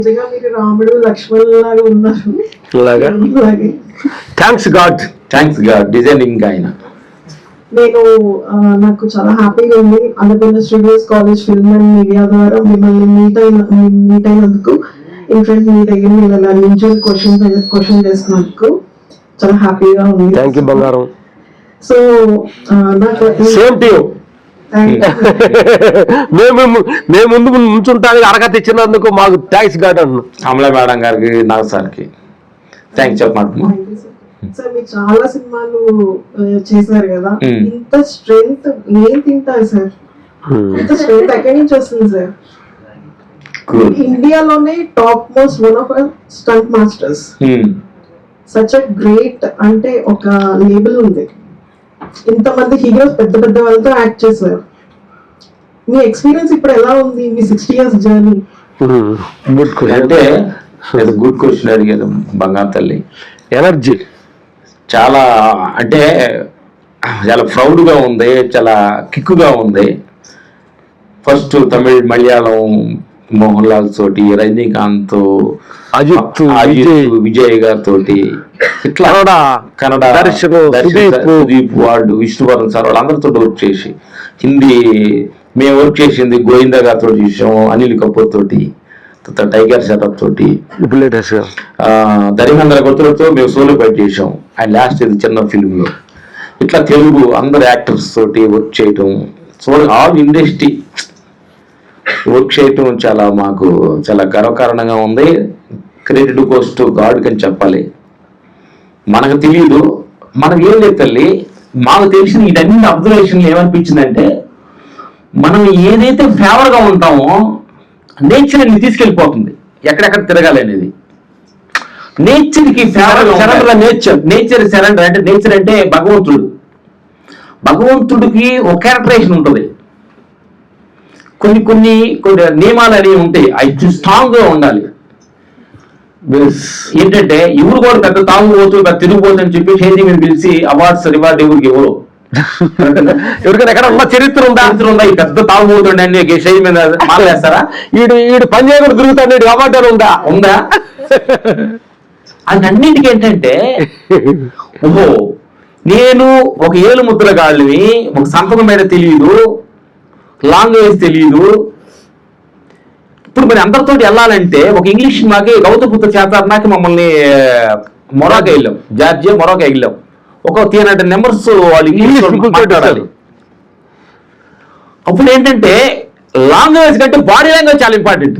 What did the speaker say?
నిజంగా మీరు రాముడు లక్ష్మణుడు లాగా ఉన్నారు. థ్యాంక్స్ గాడ్ డిజైనింగ్ ఆయన. నేను నాకు చాలా హ్యాపీగా ఉంది Annapurna studios college film and media ద్వారా మిమ్మల్ని మీట్ అయినందుకు. ఇన్ఫ్రెంట్ మీ దగ్గర మీరు అలా ఇంజువల్ క్వశ్చన్ చేస్తున్నందుకు చాలా హ్యాపీగా ఉంది. థ్యాంక్ యూ బంగారం. సో నాకు సేమ్ టు యూ. మేము ముందు ముంచుంటానికి అరగతి ఇచ్చినందుకు మాకు థ్యాంక్స్ గాడ్ అన్నాను. అమలా మేడం గారికి నాకు సార్కి థ్యాంక్స్ చెప్పమాట. సార్ మీరు చాలా సినిమాలు చేశారు కదా, ఇంత స్ట్రెంగ్త్ ఏం తింటారు సార్? ఇంత స్ట్రెంగ్త్ ఎక్కడి నుంచి వస్తుంది సార్? ఇండియాలోనే top most one of stunt masters. Such a great అంటే ఒక లేబుల్ ఉంది. ఇంతమంది హీరోస్ పెద్ద పెద్ద వాళ్ళతో యాక్ట్ చేశారు. మీ ఎక్స్పీరియన్స్ ఇప్పుడు ఎలా ఉంది? మీ 60 years జర్నీ. అంటే గుడ్ క్వశ్చన్ అడిగారు బంగారు తల్లి. ఎనర్జీ చాలా అంటే చాలా ప్రౌడ్గా ఉంది, చాలా కిక్కుగా ఉంది. ఫస్ట్ తమిళ్, మలయాళం మోహన్ లాల్ తోటి, రజనీకాంత్, అజిత్, విజయ్ గారితో, ఇట్లా కన్నడ సుదీప్, వాళ్ళు విష్ణువర్ధన్ సార్ వాళ్ళందరితో వర్క్ చేసి, హిందీ మేము వర్క్ చేసింది గోవిందా గారితో చేసాము, అనిల్ కపూర్ తోటి, టైగర్ షరఫ్ తోటి, ధర్మేంద్ర గుర్తులతో మేము సోలో ఫైట్ చేసాం. అండ్ లాస్ట్ ఇది చిన్న ఫిల్మ్లో. ఇట్లా తెలుగు అందరు యాక్టర్స్ తోటి వర్క్ చేయటం, ఆల్ ఇండస్ట్రీ వర్క్ చేయటం చాలా మాకు చాలా గర్వకారణంగా ఉంది. క్రెడిట్ గోస్ టు గాడ్ అని చెప్పాలి. మనకు తెలియదు, మనకు ఏం లేదు తల్లి, మాకు తెలిసిన ఇదన్నీ అబ్జర్వేషన్లు ఏమనిపించిందంటే, మనం ఏదైతే ఫేవర్గా ఉంటామో నేచర్ ని తీసుకెళ్ళిపోతుంది ఎక్కడెక్కడ తిరగాలి అనేది. నేచర్కి ఫేవర్గా నేచర్ సరెండర్ అంటే, నేచర్ అంటే భగవంతుడికి ఒక క్యారెక్టరైజేషన్ ఉంటుంది. కొన్ని నియమాలు అనేవి ఉంటాయి, అవి స్ట్రాంగ్ గా ఉండాలి. ఏంటంటే ఎవరు కూడా పెద్ద తాగుబోతు, పెద్ద తిరిగిపోతు అని చెప్పి స్టేజీ మీద పిలిచి అవార్డ్స్ రివార్డ్ ఎవరికి ఎవరు ఎవరికైనా ఎక్కడ ఉన్న చరిత్ర ఉందా ఈ పెద్ద తాగుబోతుండే అని స్టేజ్ మీద మాట్లాడేస్తారా? ఈడు పని చేయకుండా తిరుగుతాడు, అవార్డు ఉందా? అది అన్నింటికి ఏంటంటే, ఓహో నేను ఒక ఏలు ముద్ర గాళ్ళని, ఒక సంతకం మీద తెలియదు, లాంగ్వేజ్ తెలియదు. ఇప్పుడు మరి అందరితో వెళ్ళాలంటే ఒక ఇంగ్లీష్ మాకి గౌతపుత్ర చేతానికి మమ్మల్ని మొరాకో వెళ్ళాం, జార్జియా మొరాకో వెళ్ళాం. ఒక 300 members వాళ్ళు ఇంగ్లీష్ మాట్లాడాలి. అప్పుడు ఏంటంటే లాంగ్వేజ్ కంటే బాడీ లాంగ్వేజ్ చాలా ఇంపార్టెంట్.